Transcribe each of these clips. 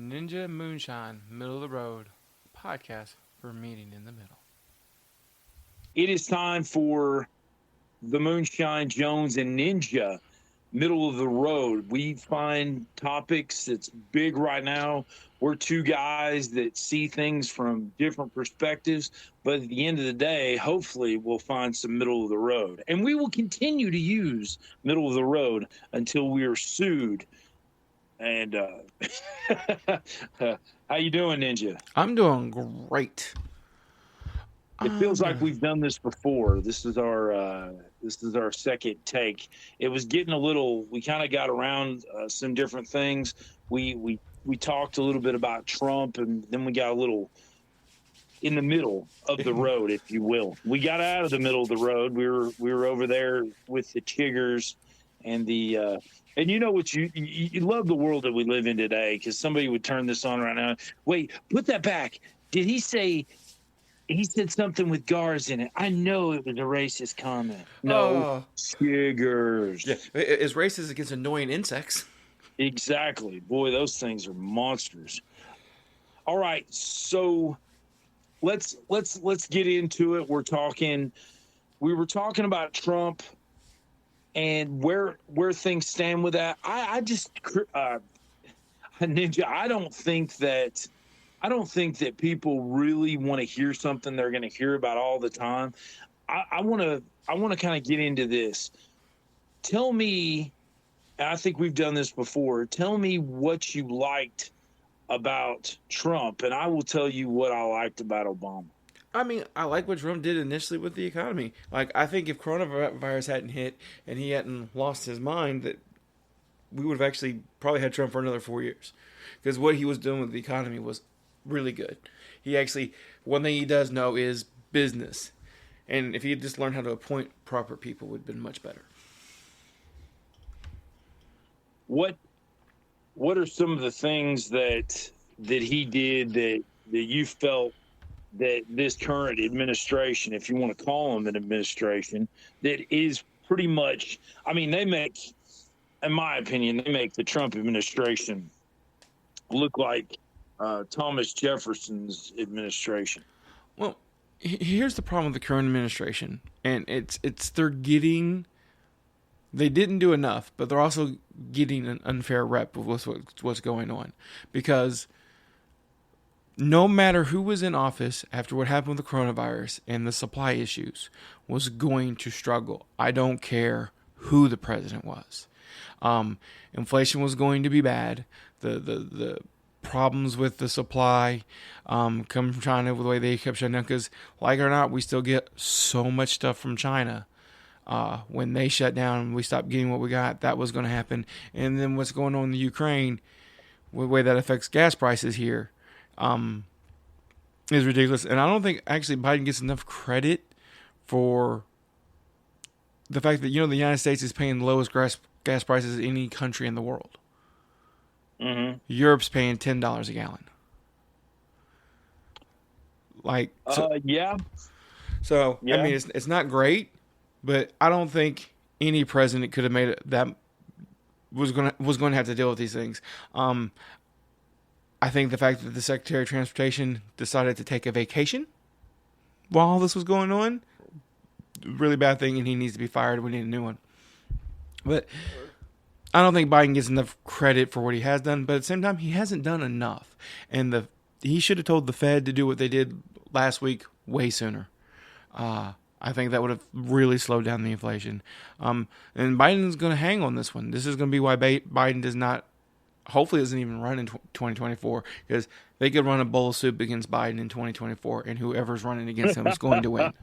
Ninja Moonshine, Middle of the Road, podcast for meeting in the middle. It is time for the Moonshine Jones and Ninja, middle of the road. We find topics that's big right now. We're two guys that see things from different perspectives, but at the end of the day, hopefully, we'll find some middle of the road. And we will continue to use middle of the road until we are sued. And how you doing, Ninja? I'm doing great. It feels like we've done this before. This is our second take. It was getting a little. We kind of got around some different things. We talked a little bit about Trump, and then we got a little in the middle of the road, if you will. We got out of the middle of the road. We were over there with the chiggers and the. And you know what you love the world that we live in today, because somebody would turn this on right now. Wait, put that back. Did he say? He said something with gars in it. I know it was a racist comment. No, chiggers. Yeah, it's racist against annoying insects. Exactly. Boy, those things are monsters. All right, so let's get into it. We were talking about Trump and where things stand with that. I just Ninja, I don't think that people really want to hear something they're going to hear about all the time. I want to kind of get into this. Tell me, and I think we've done this before. Tell me what you liked about Trump, and I will tell you what I liked about Obama. I mean, I like what Trump did initially with the economy. Like, I think if coronavirus hadn't hit and he hadn't lost his mind, that we would have actually probably had Trump for another 4 years. Because what he was doing with the economy was really good. He actually, one thing he does know is business. And if he had just learned how to appoint proper people, it would have been much better. What are some of the things that he did that you felt that this current administration, if you want to call them an administration, that is pretty much, I mean, they make, in my opinion, they make the Trump administration look like Thomas Jefferson's administration. Well, here's the problem with the current administration, and it's they didn't do enough, but they're also getting an unfair rep with what's going on, because no matter who was in office after what happened with the coronavirus and the supply issues was going to struggle. I don't care who the president was. Inflation was going to be bad. The problems with the supply coming from China with the way they kept shutting down, because like it or not, we still get so much stuff from China. When they shut down and we stopped getting what we got, that was going to happen. And then what's going on in the Ukraine, the way that affects gas prices here, is ridiculous. And I don't think actually Biden gets enough credit for the fact that, the United States is paying the lowest gas prices in any country in the world. Mm-hmm. Europe's paying $10 a gallon. Yeah. So yeah. I mean, it's not great, but I don't think any president could have made it that was going to have to deal with these things. I think the fact that the Secretary of Transportation decided to take a vacation while all this was going on, really bad thing, and he needs to be fired. We need a new one. But I don't think Biden gets enough credit for what he has done, but at the same time, he hasn't done enough. And he should have told the Fed to do what they did last week way sooner. I think that would have really slowed down the inflation. And Biden's going to hang on this one. This is going to be why Biden does not, hopefully doesn't even run in 2024, because they could run a bowl of soup against Biden in 2024, and whoever's running against him is going to win.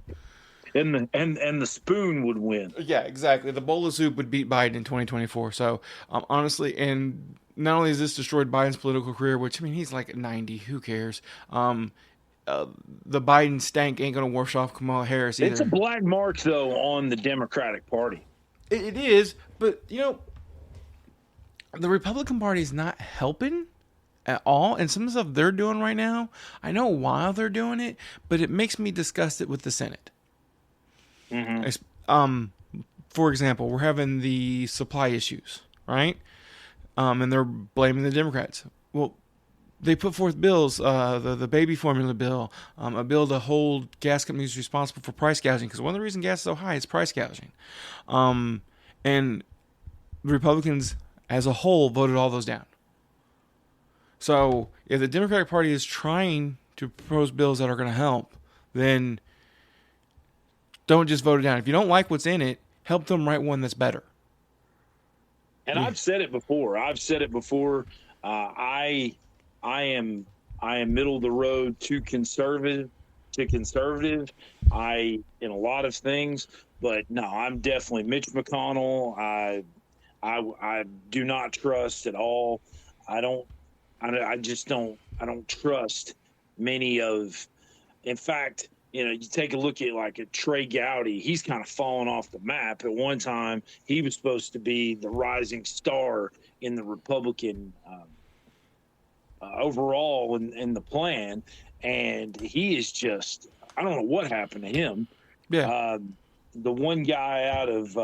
And the spoon would win. Yeah, exactly. The bowl of soup would beat Biden in 2024. So, honestly, and not only has this destroyed Biden's political career, which, I mean, he's like at 90. Who cares? The Biden stank ain't going to wash off Kamala Harris either. It's a black mark, though, on the Democratic Party. It is, but, the Republican Party is not helping at all. And some of the stuff they're doing right now, I know why they're doing it, but it makes me disgusted with the Senate. Mm-hmm. For example, we're having the supply issues, right? And they're blaming the Democrats. Well, they put forth bills, the baby formula bill, a bill to hold gas companies responsible for price gouging, because one of the reasons gas is so high is price gouging. And the Republicans as a whole voted all those down. So if the Democratic Party is trying to propose bills that are going to help, then don't just vote it down. If you don't like what's in it, help them write one that's better. And Yeah. I've said it before. I am middle of the road to conservative. I in a lot of things, but no, I'm definitely Mitch McConnell. I do not trust at all. I just don't. I don't trust many of. In fact, you take a look at like a Trey Gowdy. He's kind of fallen off the map. At one time, he was supposed to be the rising star in the Republican overall in the plan, and he is just. I don't know what happened to him. Yeah. The one guy out of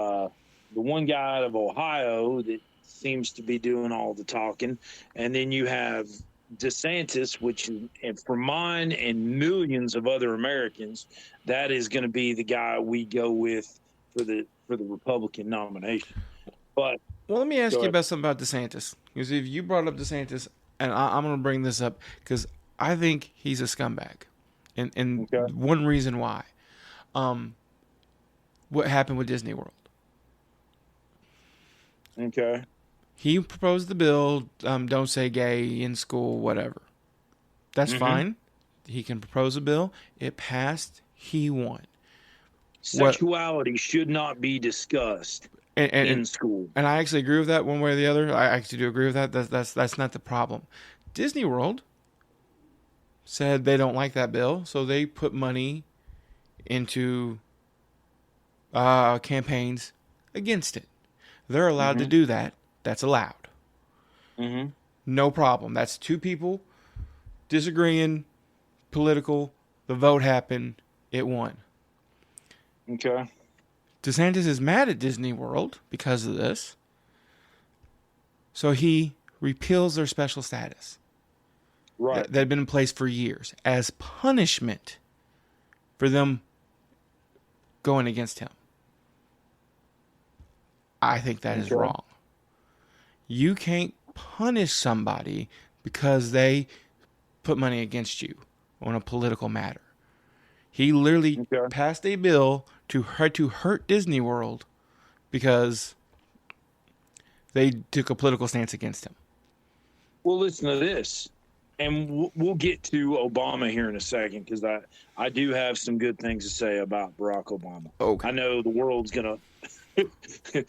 Ohio that seems to be doing all the talking, and then you have DeSantis, which for mine and millions of other Americans, that is going to be the guy we go with for the Republican nomination. But well, let me ask you about something about DeSantis, because if you brought up DeSantis, and I'm going to bring this up because I think he's a scumbag, and okay. One reason why. What happened with Disney World? Okay. He proposed the bill, don't say gay in school, whatever. That's fine. He can propose a bill. It passed. He won. Sexuality should not be discussed in school. And I actually agree with that one way or the other. I actually do agree with that. That's not the problem. Disney World said they don't like that bill, so they put money into campaigns against it. They're allowed to do that. That's allowed. No problem. That's two people disagreeing, political. The vote happened. It won. Okay. DeSantis is mad at Disney World because of this. So he repeals their special status. Right. That had been in place for years as punishment for them going against him. I think that is wrong. You can't punish somebody because they put money against you on a political matter. He literally passed a bill to hurt Disney World because they took a political stance against him. Well, listen to this, and we'll get to Obama here in a second because I do have some good things to say about Barack Obama. Okay. I know the world's gonna the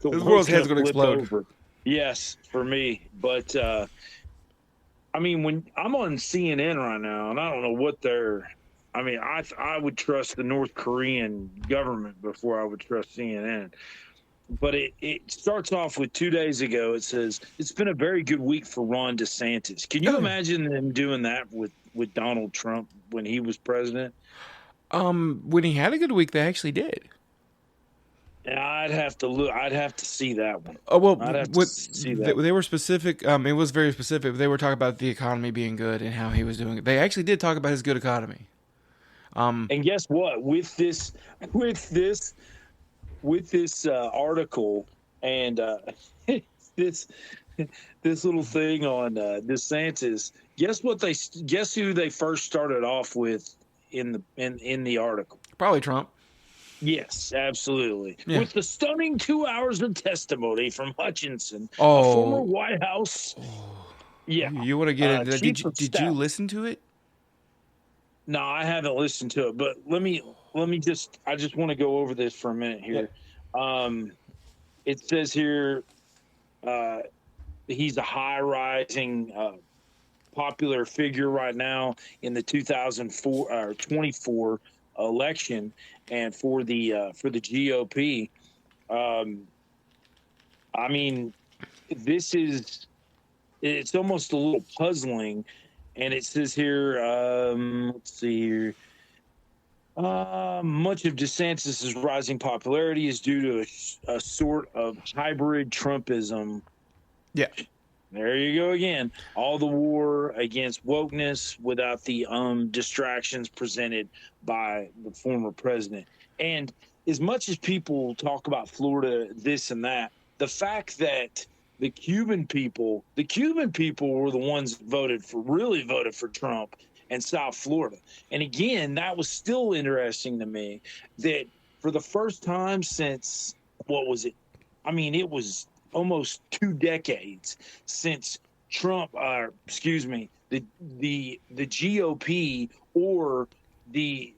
world's head's gonna explode. Over. Yes, for me, but I mean, when I'm on CNN right now, and I don't know what they're. I mean, I would trust the North Korean government before I would trust CNN. But it starts off with 2 days ago. It says, it's been a very good week for Ron DeSantis. Can you imagine them doing that with Donald Trump when he was president? When he had a good week, they actually did. I'd have to look. I'd have to see that one. Oh well, I'd have to see that. They were specific. It was very specific. They were talking about the economy being good and how he was doing it. They actually did talk about his good economy. And guess what? With this article and this little thing on DeSantis, guess who they first started off with in the article? Probably Trump. Yes, absolutely. Yeah. With the stunning 2 hours of testimony from Hutchinson, a Oh. former White House. Yeah. You want to get into that? Chief of Did you Staff. listen to it? No, I haven't listened to it, but I just want to go over this for a minute here. Yeah. It says here he's a high-rising popular figure right now in the 2024 election, and for the GOP. I mean, it's almost a little puzzling. And it says here, let's see here. Much of DeSantis' rising popularity is due to a sort of hybrid Trumpism. Yeah. There you go again. All the war against wokeness without the distractions presented by the former president. And as much as people talk about Florida, this and that, the fact that the Cuban people were the ones that really voted for Trump and South Florida. And again, that was still interesting to me that for the first time since, what was it? I mean, it was almost 2 decades since Trump, excuse me, the GOP or the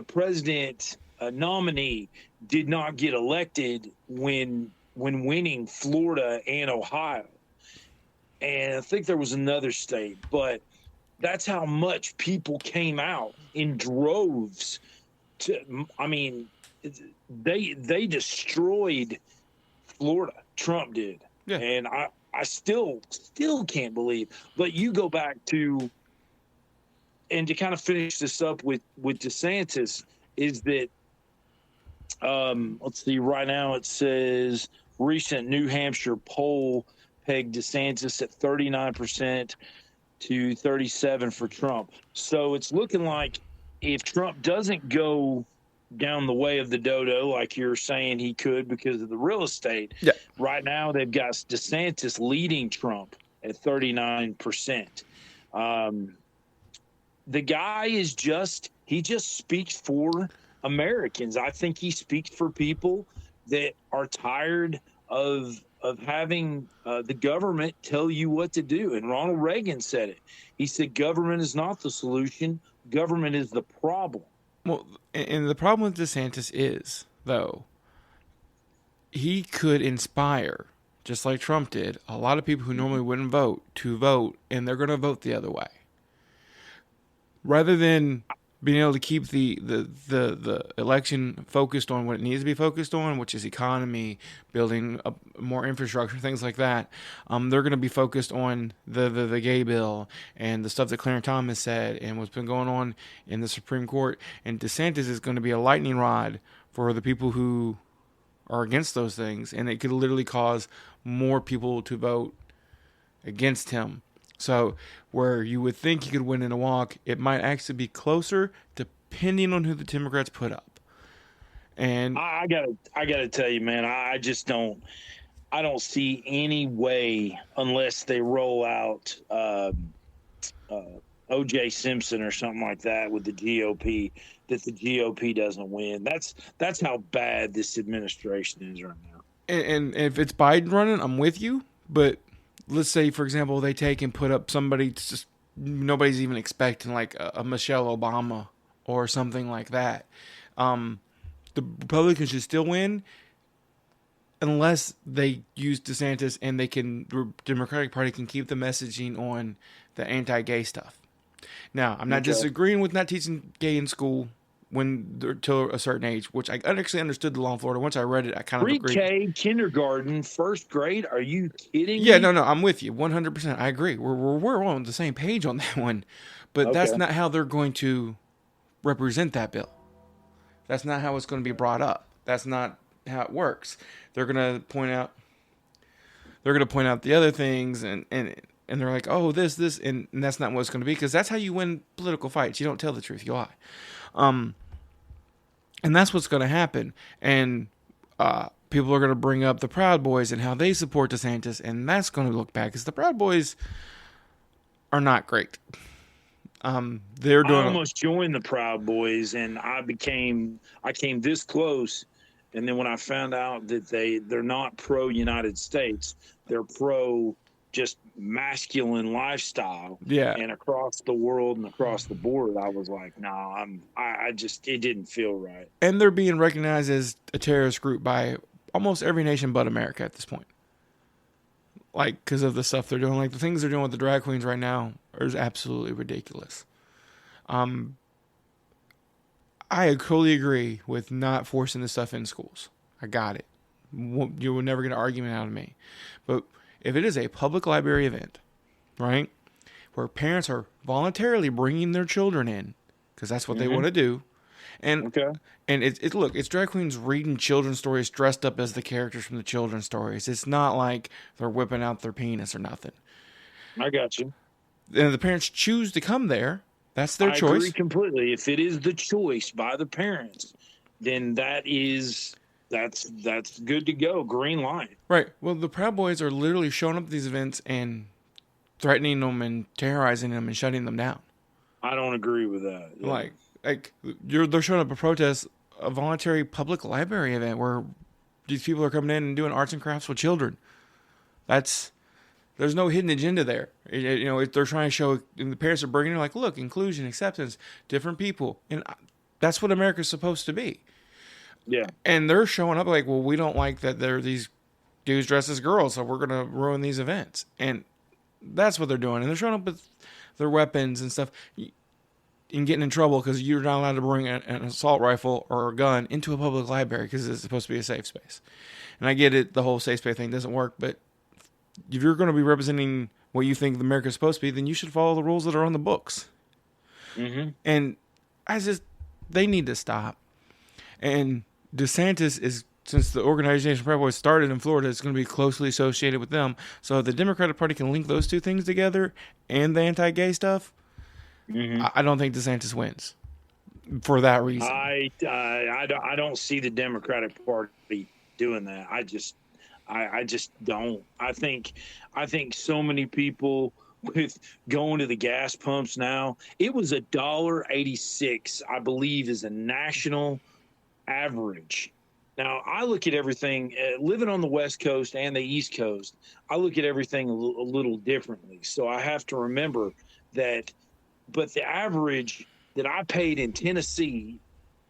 president nominee did not get elected when winning Florida and Ohio, and I think there was another state, but that's how much people came out in droves. I mean, they destroyed Florida. Trump did. Yeah. And I still can't believe. But you go back to, and to kind of finish this up with DeSantis, is that let's see, right now it says recent New Hampshire poll pegged DeSantis at 39% to 37% for Trump. So it's looking like if Trump doesn't go down the way of the dodo, like you're saying he could because of the real estate. Yeah. Right now, they've got DeSantis leading Trump at 39%. The guy is he just speaks for Americans. I think he speaks for people that are tired of having the government tell you what to do. And Ronald Reagan said it. He said, government is not the solution. Government is the problem. Well, and the problem with DeSantis is, though, he could inspire, just like Trump did, a lot of people who normally wouldn't vote to vote, and they're going to vote the other way. Rather than being able to keep the election focused on what it needs to be focused on, which is economy, building up more infrastructure, things like that, they're going to be focused on the gay bill and the stuff that Clarence Thomas said and what's been going on in the Supreme Court. And DeSantis is going to be a lightning rod for the people who are against those things, and it could literally cause more people to vote against him. So where you would think he could win in a walk, it might actually be closer depending on who the Democrats put up. And I gotta tell you, man, I don't see any way unless they roll out O.J. Simpson or something like that with the GOP, that the GOP doesn't win. That's how bad this administration is right now. And if it's Biden running, I'm with you, but let's say, for example, they take and put up somebody just nobody's even expecting, like a Michelle Obama or something like that. The Republicans should still win unless they use DeSantis and the Democratic Party can keep the messaging on the anti-gay stuff. Now, I'm not disagreeing with not teaching gay in school when they're till a certain age, which I actually understood the law in Florida. Once I read it, I kind of agreed. Pre-K, kindergarten, first grade. Are you kidding me? Yeah, no, I'm with you 100%. I agree. We're on the same page on that one, but that's not how they're going to represent that bill. That's not how it's going to be brought up. That's not how it works. They're going to point out the other things, and they're like, oh, this, and that's not what it's going to be, because that's how you win political fights. You don't tell the truth, you lie. And that's what's going to happen. And people are going to bring up the Proud Boys and how they support DeSantis, and that's going to look bad because the Proud Boys are not great. They're doing. I almost joined the Proud Boys, and I came this close, and then when I found out that they're not pro United States, they're pro just masculine lifestyle. Yeah. And across the world and across the board, I was like, it didn't feel right. And they're being recognized as a terrorist group by almost every nation but America at this point. Like, because of the stuff they're doing. Like, the things they're doing with the drag queens right now is absolutely ridiculous. I totally agree with not forcing this stuff in schools. I got it. You will never get an argument out of me. But if it is a public library event, right, where parents are voluntarily bringing their children in, because that's what they want to do, And Okay. and it's drag queens reading children's stories dressed up as the characters from the children's stories. It's not like they're whipping out their penis or nothing. I got you. And the parents choose to come there. That's their I agree choice. completely. If it is the choice by the parents, then that's good to go. Green light. Right. Well, the Proud Boys are literally showing up at these events and threatening them and terrorizing them and shutting them down. I don't agree with that. Yeah. Like they're showing up a protest, a voluntary public library event where these people are coming in and doing arts and crafts with children. There's no hidden agenda there. They're trying to show, and the parents are bringing in like, look, inclusion, acceptance, different people, and that's what America's supposed to be. Yeah. And they're showing up like, well, we don't like that there are these dudes dressed as girls, so we're gonna ruin these events, and that's what they're doing. And they're showing up with their weapons and stuff, and getting in trouble because you're not allowed to bring an assault rifle or a gun into a public library because it's supposed to be a safe space. And I get it, the whole safe space thing doesn't work, but if you're going to be representing what you think America's supposed to be, then you should follow the rules that are on the books. Mm-hmm. And they need to stop. And DeSantis is, since the organization Proud Boys started in Florida, it's going to be closely associated with them. So if the Democratic Party can link those two things together and the anti-gay stuff, I don't think DeSantis wins for that reason. I don't see the Democratic Party doing that. I just don't. I think so many people with going to the gas pumps now. It was $1.86, I believe, is a national average. Now I look at everything living on the West Coast and the East Coast. I look at everything a little differently. So I have to remember that. But the average that I paid in Tennessee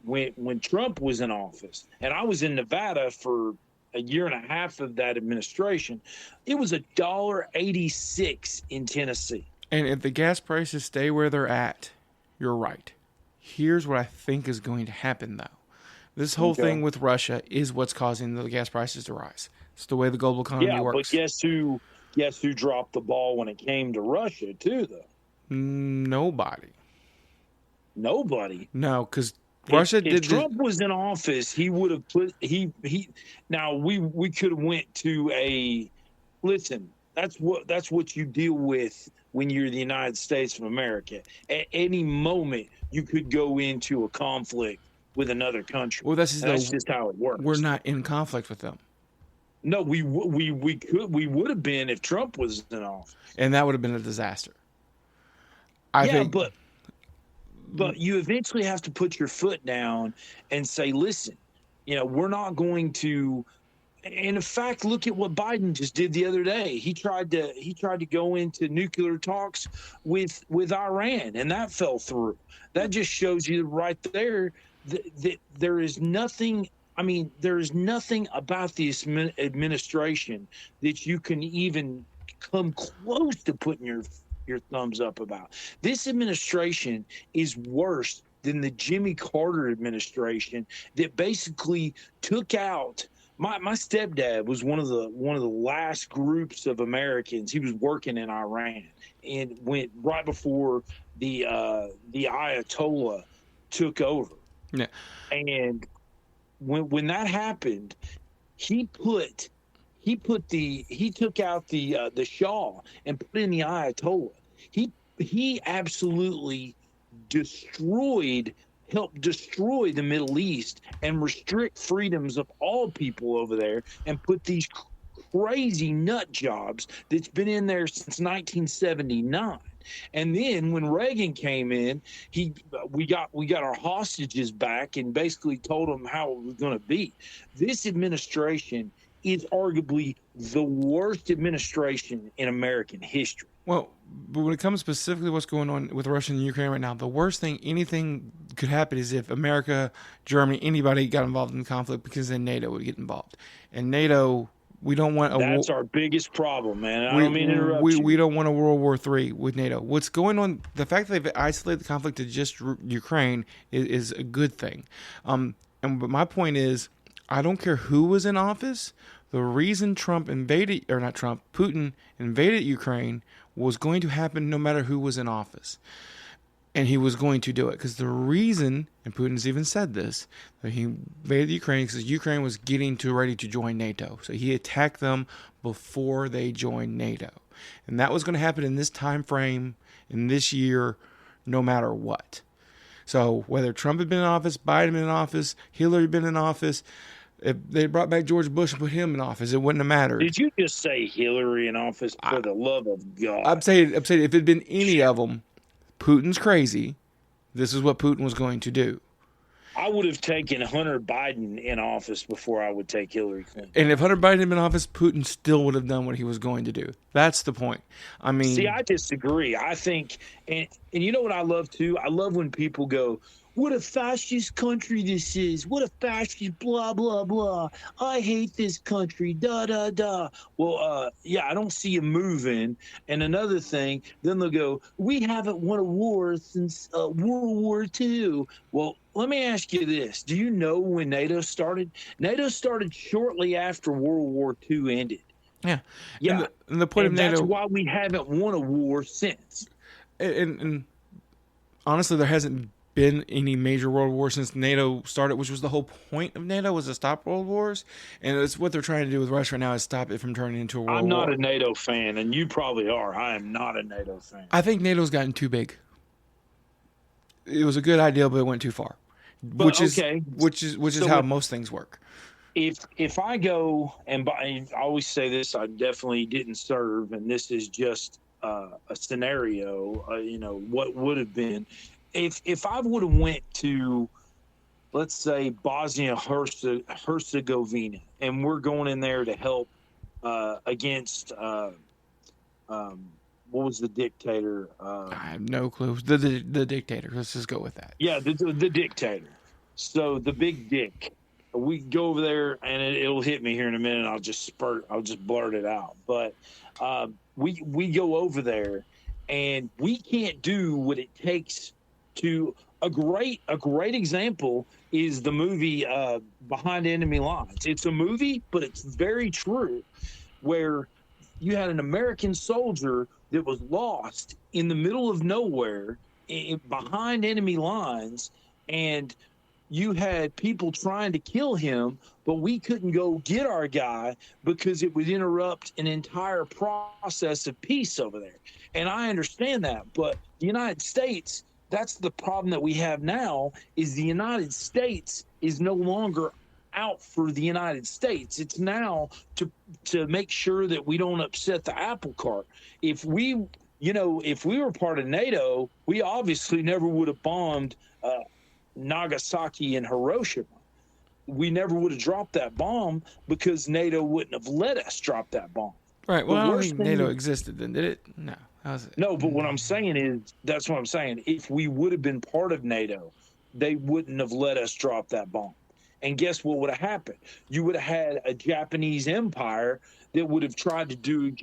when Trump was in office, and I was in Nevada for a year and a half of that administration, it was $1.86 in Tennessee. And if the gas prices stay where they're at, you're right. Here's what I think is going to happen, though. This whole thing with Russia is what's causing the gas prices to rise. It's the way the global economy works. But guess who dropped the ball when it came to Russia, too, though? Nobody. No, because Russia did. If Trump was in office, he would have put he. Now we could have went to a. Listen, that's what you deal with when you're the United States of America. At any moment, you could go into a conflict with another country. Well, that's just how it works. We're not in conflict with them. No, we would have been if Trump was in office, and that would have been a disaster. But you eventually have to put your foot down and say, listen, we're not going to. And in fact, look at what Biden just did the other day. He tried to go into nuclear talks with Iran, and that fell through. That just shows you right there that there is nothing. I mean, there is nothing about this administration that you can even come close to putting your thumbs up about. This administration is worse than the Jimmy Carter administration that basically took out. My stepdad was one of the last groups of Americans. He was working in Iran and went right before the Ayatollah took over. Yeah. And when that happened, he took out the Shah and put in the Ayatollah. He absolutely helped destroy the Middle East and restrict freedoms of all people over there and put these crazy nut jobs that's been in there since 1979. And then when Reagan came in, we got our hostages back and basically told them how it was going to be. This administration is arguably the worst administration in American history. Well, but when it comes specifically to what's going on with Russia and Ukraine right now, the worst thing anything could happen is if America, Germany, anybody got involved in the conflict, because then NATO would get involved. And NATO, we don't want That's our biggest problem, man. I don't mean to interrupt you. We don't want a World War III with NATO. What's going on, the fact that they've isolated the conflict to just Ukraine is a good thing. But my point is, I don't care who was in office. The reason Putin invaded Ukraine was going to happen no matter who was in office. And he was going to do it because the reason, and Putin's even said this, that he invaded Ukraine because Ukraine was getting too ready to join NATO. So he attacked them before they joined NATO. And that was going to happen in this time frame, in this year, no matter what. So whether Trump had been in office, Biden had been in office, Hillary had been in office, if they brought back George Bush and put him in office, it wouldn't have mattered. Did you just say Hillary in office? For the love of God. I'm saying if it had been any of them, Putin's crazy. This is what Putin was going to do. I would have taken Hunter Biden in office before I would take Hillary Clinton. And if Hunter Biden had been in office, Putin still would have done what he was going to do. That's the point. I mean, see, I disagree. I think, and you know what I love too? I love when people go, "What a fascist country this is! What a fascist blah blah blah! I hate this country." Da da da. Well, yeah, I don't see you moving. And another thing, then they'll go, "We haven't won a war since World War II." Well, let me ask you this: do you know when NATO started? NATO started shortly after World War II ended. yeah, Yeah, and the point of NATO. That's why we haven't won a war since. And honestly, there hasn't been any major world war since NATO started, which was the whole point of NATO, was to stop world wars. And it's what they're trying to do with Russia right now, is stop it from turning into a world war. I'm not a NATO fan, and you probably are. I am not a NATO fan. I think NATO's gotten too big. It was a good idea, but it went too far. But, which okay. is how most things work. If I go, and I always say this, I definitely didn't serve, and this is just a scenario, what would have been. If I would have went to, let's say, Bosnia-Herzegovina, and we're going in there to help against, what was the dictator? I have no clue. The dictator. Let's just go with that. Yeah, the dictator. So the big dick. We go over there, and it'll hit me here in a minute. I'll just blurt it out. But we go over there, and we can't do what it takes to. A great example is the movie Behind Enemy Lines. It's a movie, but it's very true, where you had an American soldier that was lost in the middle of nowhere behind enemy lines, and you had people trying to kill him, but we couldn't go get our guy because it would interrupt an entire process of peace over there. And I understand that, but the United States, that's the problem that we have now, is the United States is no longer out for the United States. It's now to make sure that we don't upset the apple cart. If we were part of NATO, we obviously never would have bombed Nagasaki and Hiroshima. We never would have dropped that bomb because NATO wouldn't have let us drop that bomb. Right. Well, I don't think NATO existed then, did it? No. That was it. No, but what I'm saying is, that's what I'm saying. If we would have been part of NATO, they wouldn't have let us drop that bomb. And guess what would have happened? You would have had a Japanese empire that would have tried to,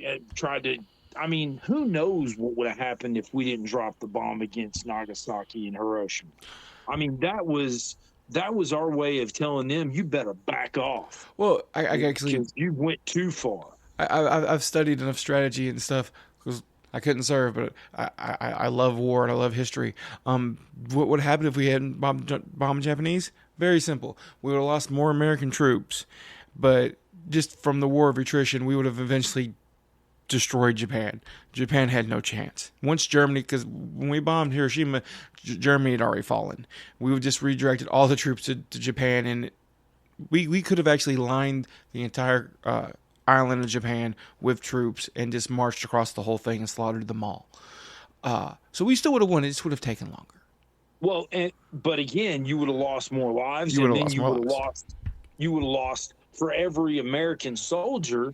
I mean, who knows what would have happened if we didn't drop the bomb against Nagasaki and Hiroshima. I mean, that was our way of telling them, you better back off. Well, I actually, you went too far. I've studied enough strategy and stuff because I couldn't serve, but I love war and I love history. What would happen if we hadn't bombed Japanese? Very simple. We would have lost more American troops, but just from the war of attrition, we would have eventually destroyed Japan. Japan had no chance. Once Germany, because when we bombed Hiroshima, Germany had already fallen. We would just redirected all the troops to Japan, and we could have actually lined the entire island of Japan with troops and just marched across the whole thing and slaughtered them all. So we still would have won. It just would have taken longer. Well, but again, you would have lost more lives, you would have lost for every American soldier.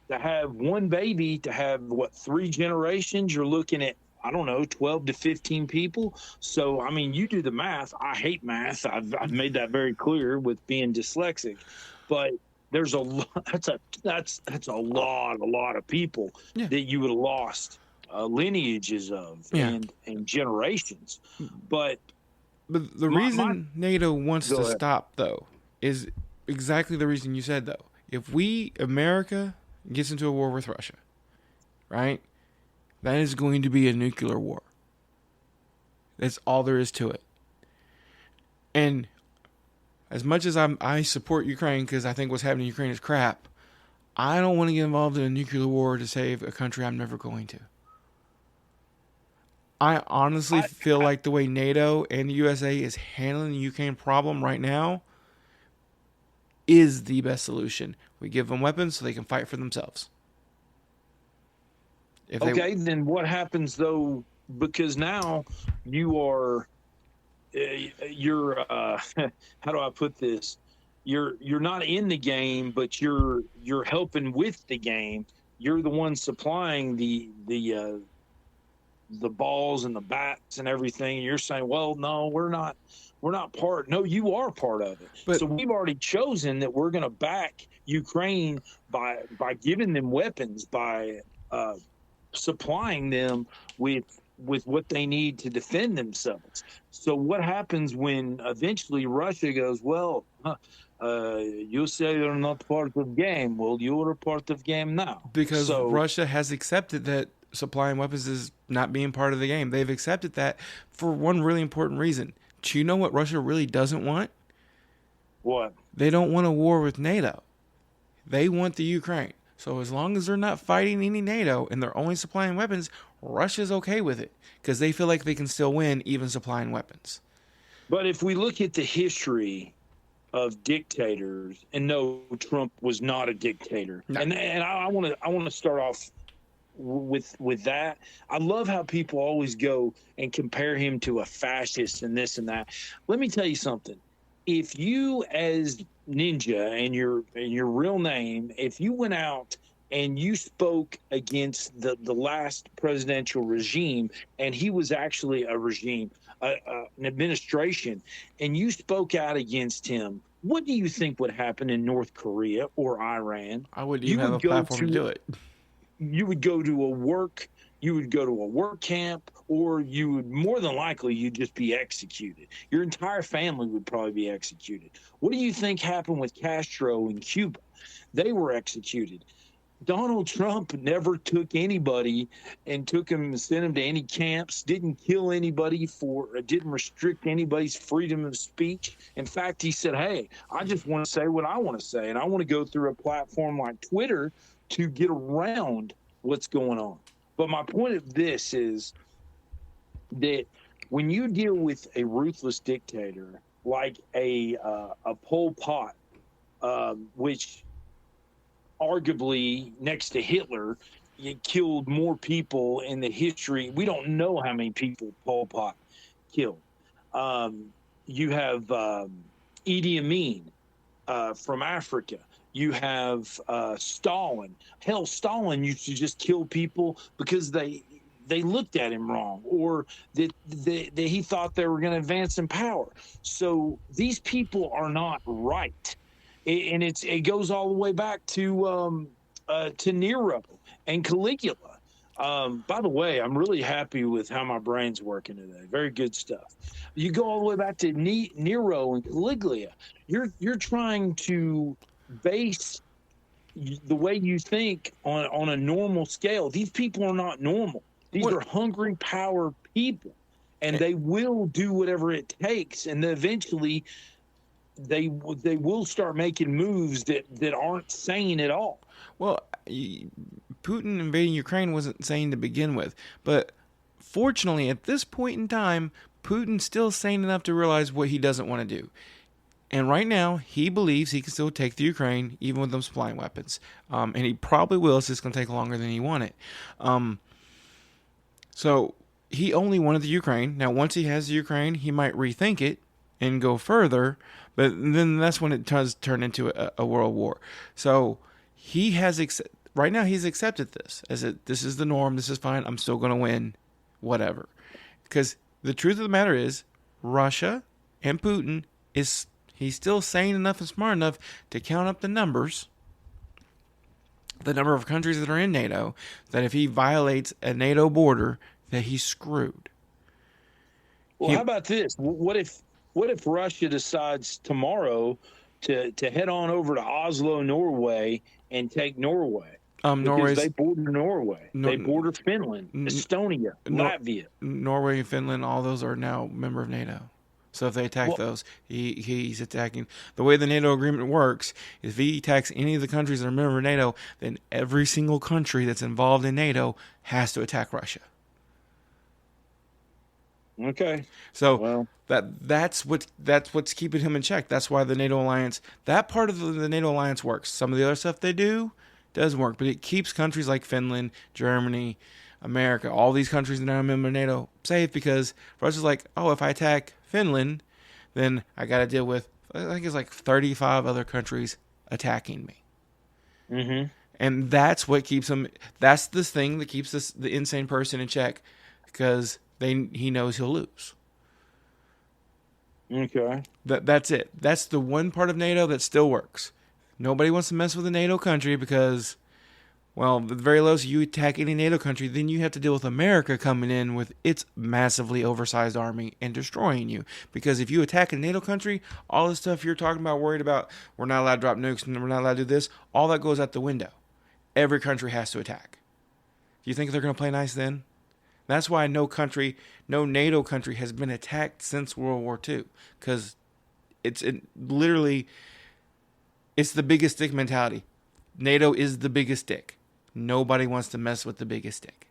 To have one baby, to have 3 generations, you're looking at, I don't know, 12 to 15 people. So, I mean, you do the math. I hate math. I've made that very clear with being dyslexic. But there's a lot. That's a lot of people that you would have lost lineages of and generations. But the reason NATO wants to stop, though, is exactly the reason you said, though. If America gets into a war with Russia, right? That is going to be a nuclear war. That's all there is to it. And as much as I support Ukraine because I think what's happening in Ukraine is crap, I don't want to get involved in a nuclear war to save a country I'm never going to. I honestly feel like the way NATO and the USA is handling the Ukraine problem right now is the best solution. We give them weapons so they can fight for themselves. Okay, then what happens though? Because now you are, you're. How do I put this? You're not in the game, but you're helping with the game. You're the one supplying the balls and the bats and everything. And you're saying, well, no, we're not part. No, you are part of it. But, so we've already chosen that we're going to back Ukraine by giving them weapons, by supplying them with what they need to defend themselves. So what happens when eventually Russia goes, well, you say you're not part of the game. Well, you're a part of the game now. Because Russia has accepted that supplying weapons is not being part of the game. They've accepted that for one really important reason. Do you know what Russia really doesn't want? What? They don't want a war with NATO. They want the Ukraine. So as long as they're not fighting any NATO and they're only supplying weapons, Russia's okay with it because they feel like they can still win even supplying weapons. But if we look at the history of dictators, and no, Trump was not a dictator. No. And I want to start off with that. I love how people always go and compare him to a fascist and this and that. Let me tell you something. If you, as Ninja and your real name, if you went out and you spoke against the last presidential regime, and he was actually a regime, an administration, and you spoke out against him, what do you think would happen in North Korea or Iran? I wouldn't even have a platform to do it. You would go to a work camp, or you would more than likely you'd just be executed. Your entire family would probably be executed. What do you think happened with Castro in Cuba? They were executed. Donald Trump never took anybody and sent them to any camps, didn't kill anybody didn't restrict anybody's freedom of speech. In fact, he said, hey, I just want to say what I want to say, and I want to go through a platform like Twitter to get around what's going on. But my point of this is that when you deal with a ruthless dictator like a Pol Pot, which arguably next to Hitler, he killed more people in the history. We don't know how many people Pol Pot killed. You have Idi Amin from Africa. You have Stalin. Hell, Stalin used to just kill people because they looked at him wrong, or that he thought they were going to advance in power. So these people are not right, and it goes all the way back to Nero and Caligula. By the way, I'm really happy with how my brain's working today. Very good stuff. You go all the way back to Nero and Caligula. You're trying to base the way you think on a normal scale. These people are not normal. These are hungry power people, and they will do whatever it takes, and eventually they will start making moves that aren't sane at all. Well, Putin invading Ukraine wasn't sane to begin with, but fortunately at this point in time, Putin's still sane enough to realize what he doesn't want to do. And right now, he believes he can still take the Ukraine, even with them supplying weapons. And he probably will. It's just going to take longer than he wanted. So he only wanted the Ukraine. Now, once he has the Ukraine, he might rethink it and go further. But then that's when it does turn into a world war. So he has right now he's accepted this as this is the norm. This is fine. I'm still going to win, whatever. Because the truth of the matter is, Russia and Putin he's still sane enough and smart enough to count up the number of countries that are in NATO, that if he violates a NATO border, that he's screwed. Well, how about this? What if Russia decides tomorrow to head on over to Oslo, Norway, and take Norway? because Norway's they border Norway, they Nor, border Finland, Estonia, Nor, Latvia. Norway and Finland, all those are now member of NATO. So if they attack Well, those, he's attacking. The way the NATO agreement works is if he attacks any of the countries that are member of NATO, then every single country that's involved in NATO has to attack Russia. okay. So Well, that's what's keeping him in check. That's why the NATO alliance, that part of the NATO alliance works. Some of the other stuff they do doesn't work, but it keeps countries like Finland, Germany, America, all these countries that are a member of NATO safe because Russia's like, oh, if I attack Finland, then I got to deal with I think it's like 35 other countries attacking me. mm-hmm. And that's what keeps him. That's the thing that keeps the insane person in check because he knows he'll lose. Okay. That's it. That's the one part of NATO that still works. Nobody wants to mess with a NATO country because, well, at the very lowest, you attack any NATO country, then you have to deal with America coming in with its massively oversized army and destroying you. Because if you attack a NATO country, all the stuff you're talking about, worried about, we're not allowed to drop nukes and we're not allowed to do this, all that goes out the window. Every country has to attack. Do you think they're going to play nice then? That's why no NATO country has been attacked since World War II. Because literally, it's the biggest stick mentality. NATO is the biggest stick. Nobody wants to mess with the biggest stick.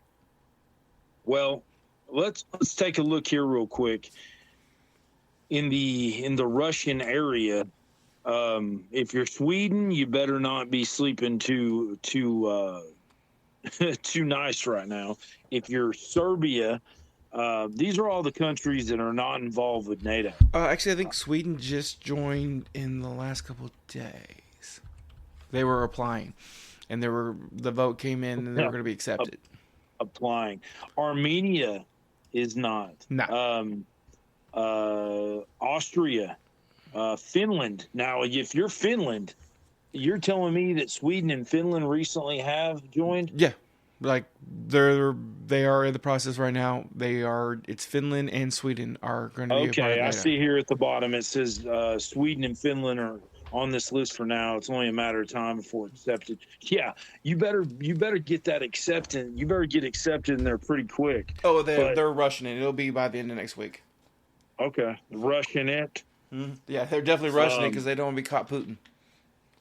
Well, let's take a look here real quick. In the Russian area, if you're Sweden, you better not be sleeping too too nice right now. If you're Serbia, these are all the countries that are not involved with NATO. Actually, I think Sweden just joined in the last couple of days. They were applying, and the vote came in, and they were going to be accepted. Applying. Armenia is not. No. Austria, Finland. Now, if you're Finland, you're telling me that Sweden and Finland recently have joined? Yeah, like they are in the process right now. It's Finland and Sweden are going to be a part of Okay, I NATO. see here at the bottom it says Sweden and Finland are on this list for now. It's only a matter of time before it's accepted. Yeah, you better get that accepted. You better get accepted in there pretty quick. Oh, they're rushing it. It'll be by the end of next week. Okay, rushing it. Mm-hmm. Yeah, they're definitely rushing it because they don't want to be caught Putin.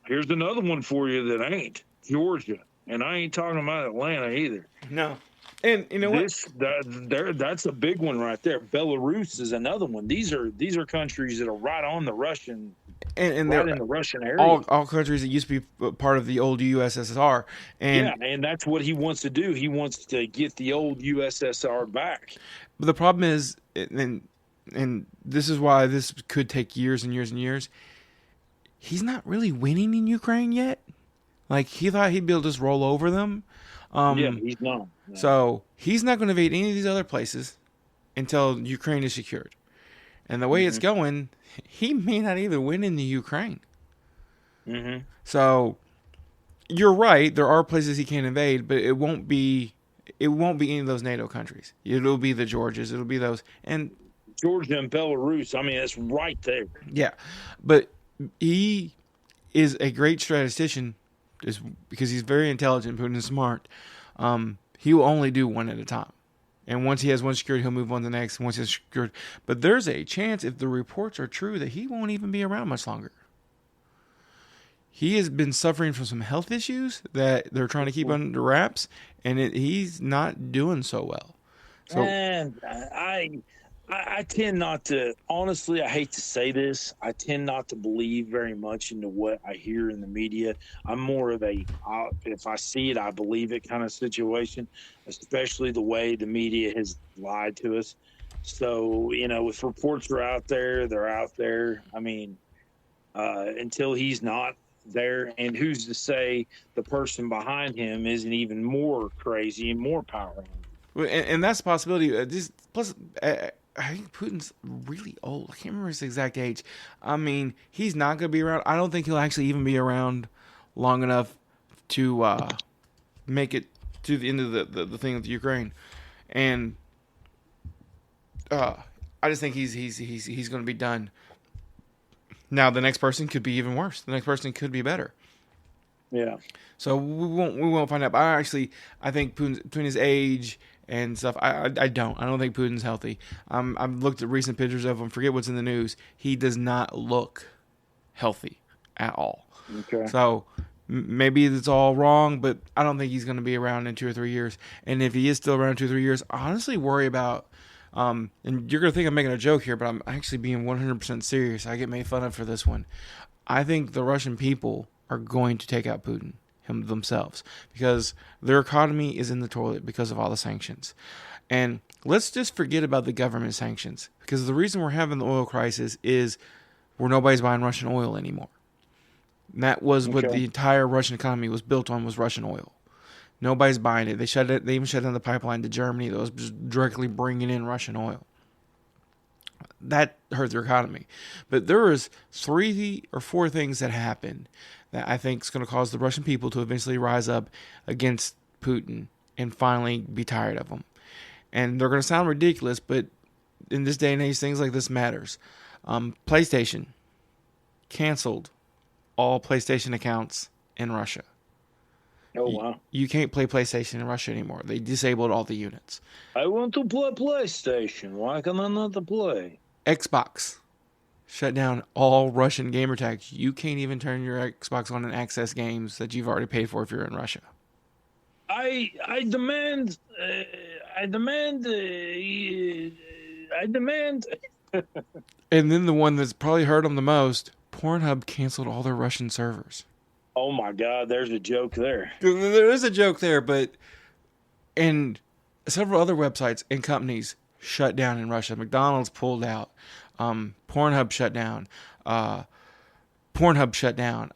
Here's another one for you that ain't Georgia, and I ain't talking about Atlanta either. No, and you know what? That's a big one right there. Belarus is another one. These are countries that are right on the Russian, and right they're in the Russian area. all countries that used to be part of the old USSR. And yeah, and that's what he wants to do. He wants to get the old USSR back. But the problem is, and this is why this could take years and years and years. He's not really winning in Ukraine yet. Like, he thought he'd be able to just roll over them. Yeah, he's not. No. So he's not going to invade any of these other places until Ukraine is secured. And the way it's going, he may not even win in the Ukraine. Mm-hmm. So you're right. There are places he can't invade, but it won't be any of those NATO countries. It'll be the Georgias. It'll be those. And Georgia and Belarus. I mean, it's right there. yeah, but he is a great statistician, because he's very intelligent. Putin is smart. He will only do one at a time, and once he has one secured, he'll move on to the next. Once he's secured, but there's a chance, if the reports are true, that he won't even be around much longer. He has been suffering from some health issues that they're trying to keep under wraps, and he's not doing so well. So, and I tend not to, honestly, I hate to say this, I tend not to believe very much into what I hear in the media. I'm more of if I see it, I believe it kind of situation, especially the way the media has lied to us. So, if reports are out there, they're out there. I mean, until he's not there, and who's to say the person behind him isn't even more crazy and more powerful? and that's a possibility. Plus, I think Putin's really old. I can't remember his exact age. I mean, he's not going to be around. I don't think he'll actually even be around long enough to make it to the end of the thing with Ukraine. And I just think he's going to be done. Now, the next person could be even worse. The next person could be better. Yeah. So we won't find out. But I think Putin's age and stuff. I don't think Putin's healthy. I've looked at recent pictures of him. Forget what's in the news. He does not look healthy at all. Okay. So maybe it's all wrong, but I don't think he's going to be around in 2 or 3 years. And if he is still around in 2 or 3 years, I honestly worry about. And you're going to think I'm making a joke here, but I'm actually being 100% serious. I get made fun of for this one. I think the Russian people are going to take out Putin themselves because their economy is in the toilet because of all the sanctions. And let's just forget about the government sanctions because the reason we're having the oil crisis is where nobody's buying Russian oil anymore. And that was what the entire Russian economy was built on, was Russian oil. Nobody's buying it. They shut it. They even shut down the pipeline to Germany that was just directly bringing in Russian oil. That hurt their economy. But there was 3 or 4 things that happened that I think is going to cause the Russian people to eventually rise up against Putin and finally be tired of him. And they're going to sound ridiculous, but in this day and age, things like this matters. PlayStation canceled all PlayStation accounts in Russia. Oh, wow. You can't play PlayStation in Russia anymore. They disabled all the units. I want to play PlayStation. Why can I not play? Xbox shut down all Russian gamer tags. You can't even turn your Xbox on and access games that you've already paid for if you're in Russia. I demand. I demand. I demand. And then the one that's probably hurt them the most, Pornhub canceled all their Russian servers. Oh my God, there's a joke there. There is a joke there, but and several other websites and companies shut down in Russia. McDonald's pulled out. Pornhub shut down. Pornhub shut down.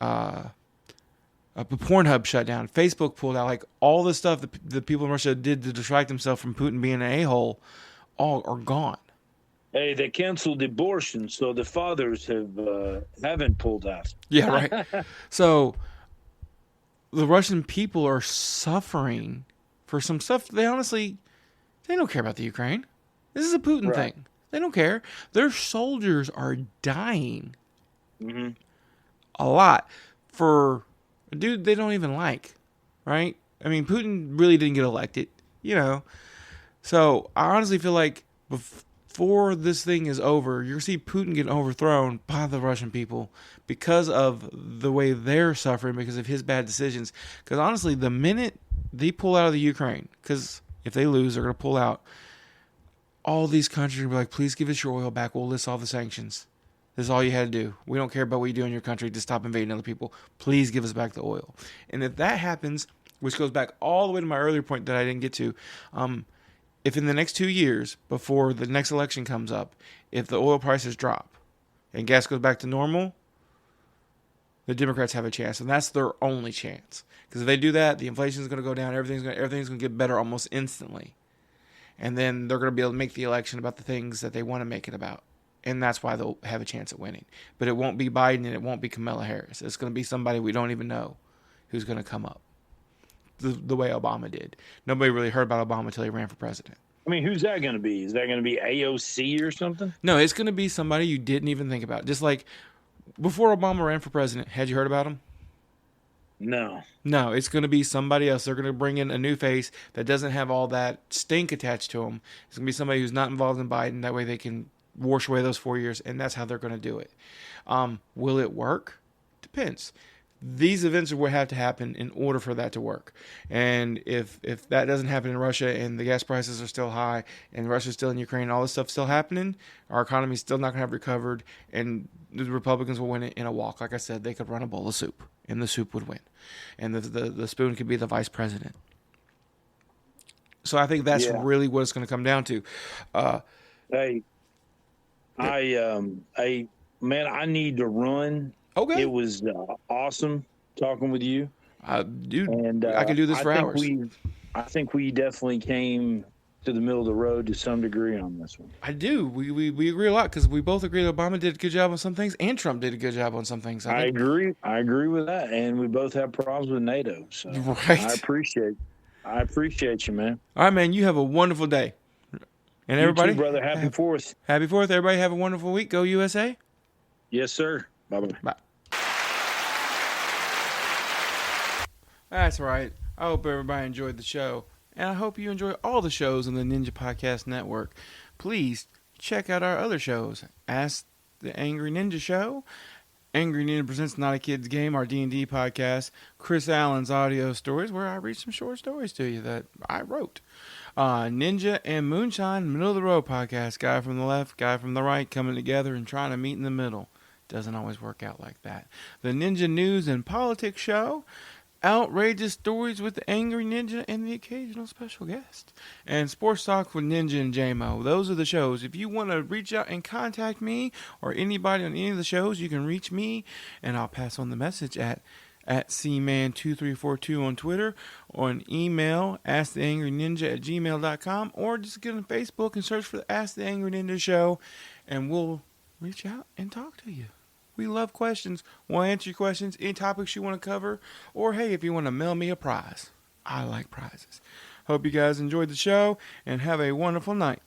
Facebook pulled out. Like all the stuff that the people in Russia did to distract themselves from Putin being an a-hole, all are gone. Hey, they canceled abortion, so the fathers haven't pulled out. Yeah, right. So the Russian people are suffering for some stuff. They don't care about the Ukraine. This is a Putin thing. They don't care. Their soldiers are dying a lot for a dude they don't even like, right? I mean, Putin really didn't get elected, So I honestly feel like before this thing is over, you're going to see Putin get overthrown by the Russian people because of the way they're suffering because of his bad decisions. Because honestly, the minute they pull out of the Ukraine, because if they lose, they're going to pull out, all these countries will be like, please give us your oil back. We'll list all the sanctions. This is all you had to do. We don't care about what you do in your country to stop invading other people. Please give us back the oil. And if that happens, which goes back all the way to my earlier point that I didn't get to, if in the next 2 years, before the next election comes up, if the oil prices drop and gas goes back to normal, the Democrats have a chance. And that's their only chance. Because if they do that, the inflation is going to go down. Everything's going to get better almost instantly. And then they're going to be able to make the election about the things that they want to make it about. And that's why they'll have a chance at winning. But it won't be Biden and it won't be Kamala Harris. It's going to be somebody we don't even know who's going to come up. The way Obama did. Nobody really heard about Obama until he ran for president. I mean, who's that going to be? Is that going to be AOC or something? No, it's going to be somebody you didn't even think about. Just like before Obama ran for president, had you heard about him? No. No, it's going to be somebody else. They're going to bring in a new face that doesn't have all that stink attached to him. It's going to be somebody who's not involved in Biden. That way they can wash away those 4 years, and that's how they're going to do it. Will it work? Depends. These events will have to happen in order for that to work. And if that doesn't happen in Russia and the gas prices are still high and Russia's still in Ukraine, all this stuff's still happening, our economy's still not going to have recovered, and the Republicans will win it in a walk. Like I said, they could run a bowl of soup, and the soup would win. And the spoon could be the vice president. So I think that's really what it's going to come down to. I need to run. Okay. It was awesome talking with you. Dude, and I could do this for hours. I think we definitely came to the middle of the road to some degree on this one. I do. We agree a lot because we both agree that Obama did a good job on some things and Trump did a good job on some things. I agree. I agree with that. And we both have problems with NATO. So right. I appreciate you, man. All right, man. You have a wonderful day. And everybody, you too, brother. Happy 4th. Happy 4th. Everybody have a wonderful week. Go USA. Yes, sir. Bye-bye. Bye. That's right. I hope everybody enjoyed the show. And I hope you enjoy all the shows on the Ninja Podcast Network. Please check out our other shows. Ask the Angry Ninja Show, Angry Ninja Presents Not a Kid's Game, our D&D podcast, Chris Allen's Audio Stories, where I read some short stories to you that I wrote. Ninja and Moonshine, Middle of the Road podcast, guy from the left, guy from the right, coming together and trying to meet in the middle. Doesn't always work out like that. The Ninja News and Politics Show, outrageous stories with the Angry Ninja and the occasional special guest. And Sports Talk with Ninja and JMO. Those are the shows. If you want to reach out and contact me or anybody on any of the shows, you can reach me and I'll pass on the message at cman2342 on Twitter, or an email, asktheangryninja@gmail.com, or just get on Facebook and search for the Ask the Angry Ninja Show, and we'll reach out and talk to you. We love questions. We'll answer your questions, any topics you want to cover, or hey, if you want to mail me a prize. I like prizes. Hope you guys enjoyed the show, and have a wonderful night.